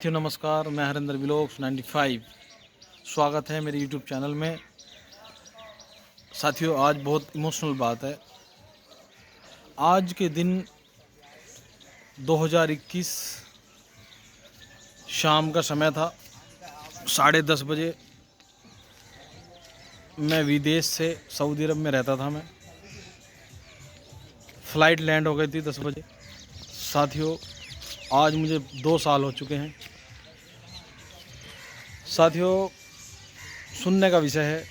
साथियों नमस्कार, मैं हरिंदर व्लॉग्स 95 स्वागत है मेरे यूट्यूब चैनल में। साथियों आज बहुत इमोशनल बात है। आज के दिन 2021 शाम का समय था, 10:30 बजे। मैं विदेश से सऊदी अरब में रहता था। मैं फ़्लाइट लैंड हो गई थी 10 बजे। साथियों आज मुझे 2 साल हो चुके हैं। साथियों सुनने का विषय है,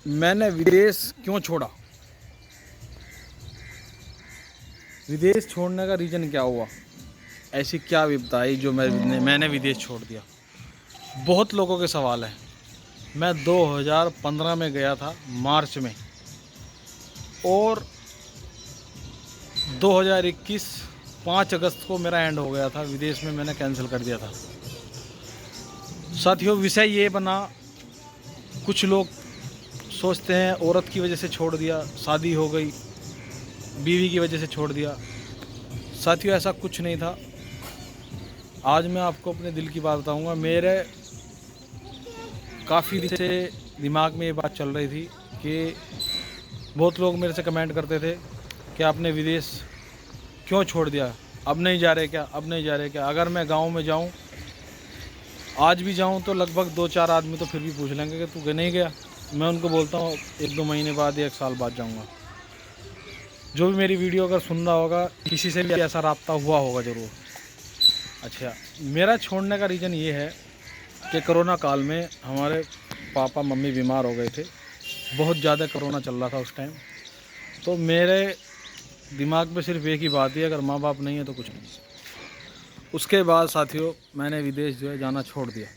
मैंने विदेश क्यों छोड़ा। विदेश छोड़ने का रीज़न क्या हुआ, ऐसी क्या विपदा आई जो मैंने विदेश छोड़ दिया। बहुत लोगों के सवाल हैं। मैं 2015 में गया था मार्च में, और 2021 5 अगस्त को मेरा एंड हो गया था। विदेश में मैंने कैंसिल कर दिया था। साथियों विषय ये बना, कुछ लोग सोचते हैं औरत की वजह से छोड़ दिया, शादी हो गई, बीवी की वजह से छोड़ दिया। साथियों ऐसा कुछ नहीं था। आज मैं आपको अपने दिल की बात बताऊंगा। मेरे काफ़ी दिन से दिमाग में ये बात चल रही थी कि बहुत लोग मेरे से कमेंट करते थे कि आपने विदेश क्यों छोड़ दिया, अब नहीं जा रहे क्या, अब नहीं जा रहे क्या। अगर मैं गांव में जाऊं, आज भी जाऊं, तो लगभग 2-4 आदमी तो फिर भी पूछ लेंगे कि तू नहीं गया। मैं उनको बोलता हूं 1-2 महीने बाद या 1 साल बाद जाऊंगा। जो भी मेरी वीडियो अगर सुन रहा होगा, किसी से भी ऐसा राब्ता हुआ होगा ज़रूर। अच्छा, मेरा छोड़ने का रीज़न ये है कि कोरोना काल में हमारे पापा मम्मी बीमार हो गए थे। बहुत ज़्यादा कोरोना चल रहा था उस टाइम। तो मेरे दिमाग में सिर्फ एक ही बात है, अगर माँ बाप नहीं है तो कुछ नहीं। उसके बाद साथियों मैंने विदेश जो है जाना छोड़ दिया,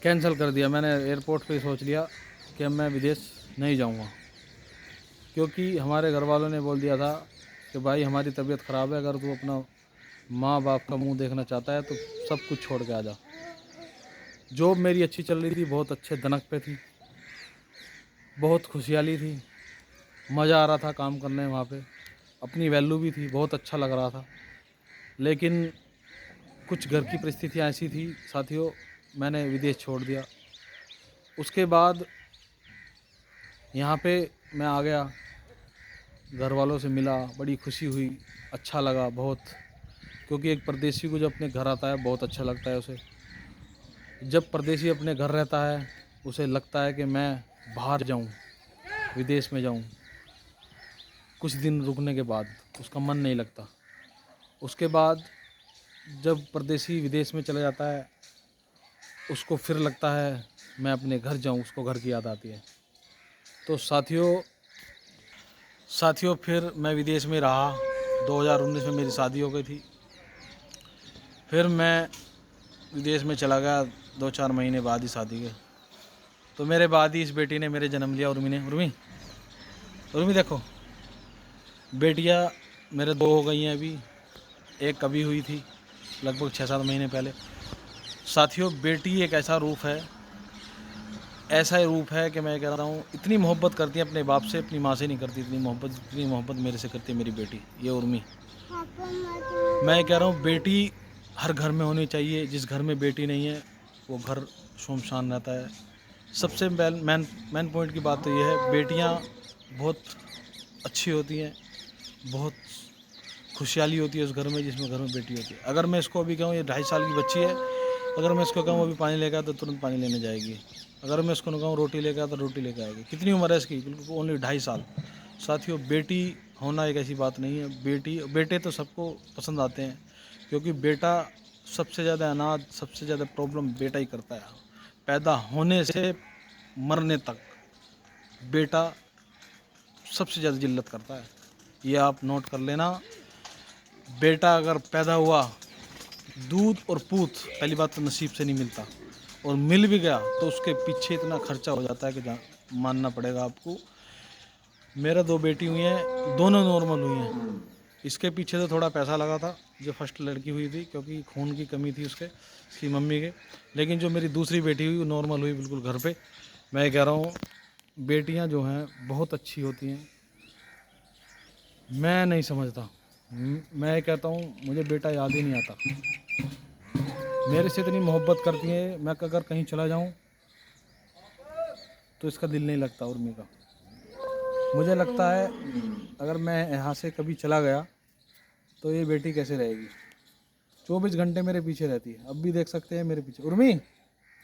कैंसिल कर दिया। मैंने एयरपोर्ट पे सोच लिया कि अब मैं विदेश नहीं जाऊंगा, क्योंकि हमारे घर वालों ने बोल दिया था कि भाई हमारी तबीयत ख़राब है, अगर तू अपना माँ बाप का मुंह देखना चाहता है तो सब कुछ छोड़ के आ जा। जॉब मेरी अच्छी चल रही थी, बहुत अच्छे दनक पे थी, बहुत खुशहाली थी, मज़ा आ रहा था काम करने में। वहाँ पे अपनी वैल्यू भी थी, बहुत अच्छा लग रहा था। लेकिन कुछ घर की परिस्थितियाँ ऐसी थी साथियों, मैंने विदेश छोड़ दिया। उसके बाद यहाँ पे मैं आ गया, घर वालों से मिला, बड़ी खुशी हुई, अच्छा लगा बहुत। क्योंकि एक परदेसी को जब अपने घर आता है बहुत अच्छा लगता है उसे। जब परदेसी अपने घर रहता है उसे लगता है कि मैं बाहर जाऊँ, विदेश में जाऊँ। कुछ दिन रुकने के बाद उसका मन नहीं लगता। उसके बाद जब परदेसी विदेश में चला जाता है, उसको फिर लगता है मैं अपने घर जाऊं, उसको घर की याद आती है। तो साथियों फिर मैं विदेश में रहा। 2019 में मेरी शादी हो गई थी। फिर मैं विदेश में चला गया 2-4 महीने बाद ही शादी के। तो मेरे बाद ही इस बेटी ने मेरे जन्म लिया, उर्मी ने। उर्मी, उर्मी देखो, बेटियां मेरे 2 हो गई हैं अभी। एक कभी हुई थी लगभग 6-7 महीने पहले। साथियों बेटी एक ऐसा रूप है, ऐसा ही रूप है कि मैं कह रहा हूँ, इतनी मोहब्बत करती है अपने बाप से, अपनी माँ से नहीं करती इतनी मोहब्बत मेरे से करती है मेरी बेटी, ये उर्मी। मैं कह रहा हूँ बेटी हर घर में होनी चाहिए। जिस घर में बेटी नहीं है वो घर सुनसान रहता है। सबसे मेन पॉइंट की बात तो ये है, बेटियाँ बहुत अच्छी होती हैं, बहुत खुशहाली होती है उस घर में जिसमें घर में बेटी होती है। अगर मैं इसको अभी कहूँ, ये 2.5 साल की बच्ची है, अगर मैं इसको कहूँ अभी पानी लेकर आ तो तुरंत पानी लेने जाएगी। अगर मैं इसको कहूँ रोटी लेकर आ तो रोटी लेकर आएगी। कितनी उम्र है इसकी? बिल्कुल ओनली 2.5 साल। साथियों बेटी होना एक ऐसी बात नहीं है। बेटे तो सबको पसंद आते हैं, क्योंकि बेटा सबसे ज़्यादा अनाज, सबसे ज़्यादा प्रॉब्लम बेटा ही करता है। पैदा होने से मरने तक बेटा सबसे ज़्यादा जिल्लत करता है, ये आप नोट कर लेना। बेटा अगर पैदा हुआ, दूध और पूत पहली बात तो नसीब से नहीं मिलता, और मिल भी गया तो उसके पीछे इतना खर्चा हो जाता है कि मानना पड़ेगा आपको। मेरा 2 बेटी हुई हैं, दोनों नॉर्मल हुई हैं। इसके पीछे तो थोड़ा पैसा लगा था जो फर्स्ट लड़की हुई थी, क्योंकि खून की कमी थी उसकी मम्मी के। लेकिन जो मेरी दूसरी बेटी हुई वो नॉर्मल हुई बिल्कुल घर पे। मैं कह रहा हूँ बेटियाँ जो हैं बहुत अच्छी होती हैं। मैं नहीं समझता, मैं कहता हूँ मुझे बेटा याद ही नहीं आता। मेरे से इतनी मोहब्बत करती है, मैं अगर कहीं चला जाऊं तो इसका दिल नहीं लगता उर्मी का। मुझे लगता है अगर मैं यहाँ से कभी चला गया तो ये बेटी कैसे रहेगी। 24 घंटे मेरे पीछे रहती है, अब भी देख सकते हैं मेरे पीछे। उर्मी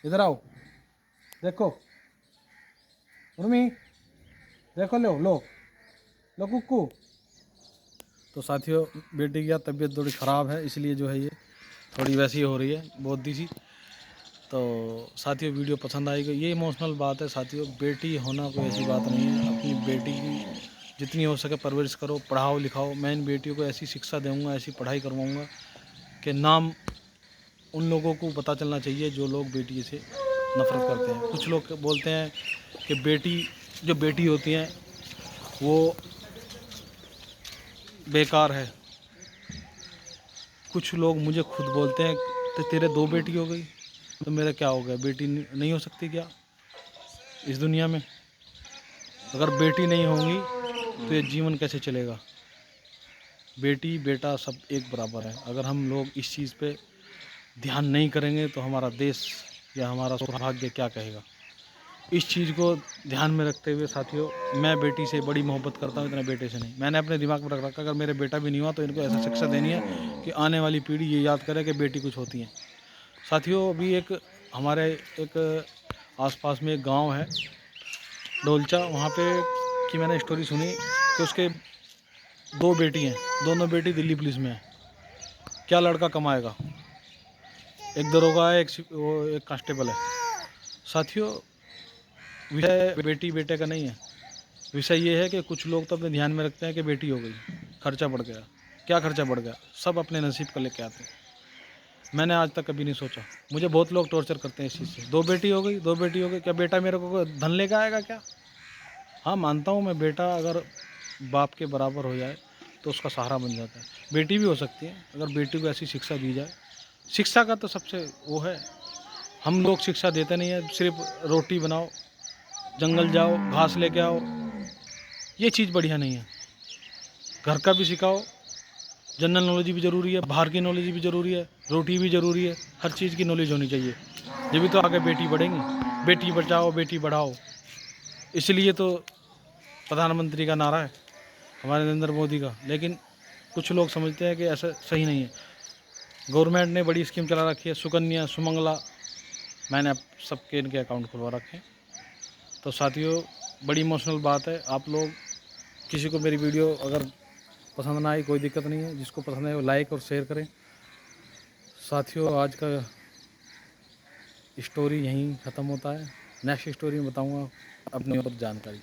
इधर आओ, देखो उर्मी, देखो, लो लो लो कुक्कू। तो साथियों, बेटी की तबीयत थोड़ी ख़राब है, इसलिए जो है ये थोड़ी वैसी हो रही है, बहुत सी। तो साथियों, वीडियो पसंद आएगी। ये इमोशनल बात है साथियों, बेटी होना कोई ऐसी बात नहीं है। अपनी बेटी की जितनी हो सके परवरिश करो, पढ़ाओ लिखाओ। मैं इन बेटियों को ऐसी शिक्षा दूँगा, ऐसी पढ़ाई करवाऊँगा कि नाम उन लोगों को पता चलना चाहिए जो लोग बेटी से नफ़रत करते हैं। कुछ लोग बोलते हैं कि जो बेटी होती हैं वो बेकार है। कुछ लोग मुझे खुद बोलते हैं तो तेरे 2 बेटी हो गई तो मेरा क्या हो गया, बेटी नहीं हो सकती क्या इस दुनिया में? अगर बेटी नहीं होंगी तो ये जीवन कैसे चलेगा? बेटी बेटा सब एक बराबर है। अगर हम लोग इस चीज़ पे ध्यान नहीं करेंगे तो हमारा देश या हमारा सौभाग्य क्या कहेगा। इस चीज़ को ध्यान में रखते हुए साथियों, मैं बेटी से बड़ी मोहब्बत करता हूँ, इतना बेटे से नहीं। मैंने अपने दिमाग में रख रखा, अगर मेरे बेटा भी नहीं हुआ तो इनको ऐसा शिक्षा देनी है कि आने वाली पीढ़ी ये याद करे कि बेटी कुछ होती है। साथियों, अभी हमारे एक आसपास में एक गांव है डोलचा, वहाँ पे की मैंने स्टोरी सुनी कि उसके 2 बेटी हैं, दोनों बेटी दिल्ली पुलिस में है। क्या लड़का कमाएगा? एक दरोगा है, एक कांस्टेबल है। साथियों, विषय बेटी बेटे का नहीं है। विषय ये है कि कुछ लोग तो अपने ध्यान में रखते हैं कि बेटी हो गई, खर्चा बढ़ गया। क्या खर्चा बढ़ गया? सब अपने नसीब का लेके आते हैं। मैंने आज तक कभी नहीं सोचा। मुझे बहुत लोग टॉर्चर करते हैं इस चीज़ से, 2 बेटी हो गई, 2 बेटी हो गई, क्या बेटा मेरे को धन लेकर आएगा क्या? हाँ, मानता हूँ मैं, बेटा अगर बाप के बराबर हो जाए तो उसका सहारा बन जाता है। बेटी भी हो सकती है अगर बेटी को ऐसी शिक्षा दी जाए। शिक्षा का तो सबसे वो है, हम लोग शिक्षा देते नहीं है। सिर्फ रोटी बनाओ, जंगल जाओ, घास लेके आओ, ये चीज़ बढ़िया नहीं है। घर का भी सिखाओ, जनरल नॉलेज भी ज़रूरी है, बाहर की नॉलेज भी ज़रूरी है, रोटी भी ज़रूरी है, हर चीज़ की नॉलेज होनी चाहिए। जब तो आगे बेटी बढ़ेंगी। बेटी बचाओ बेटी बढ़ाओ, इसलिए तो प्रधानमंत्री का नारा है हमारे नरेंद्र मोदी का। लेकिन कुछ लोग समझते हैं कि ऐसा सही नहीं है। गवर्नमेंट ने बड़ी स्कीम चला रखी है, सुकन्या सुमंगला, मैंने अब सबके इनके अकाउंट खुलवा रखे हैं। तो साथियों, बड़ी इमोशनल बात है। आप लोग किसी को मेरी वीडियो अगर पसंद ना आई, कोई दिक्कत नहीं है, जिसको पसंद है वो लाइक और शेयर करें। साथियों, आज का स्टोरी यहीं ख़त्म होता है। नेक्स्ट स्टोरी में बताऊंगा अपनी और जानकारी।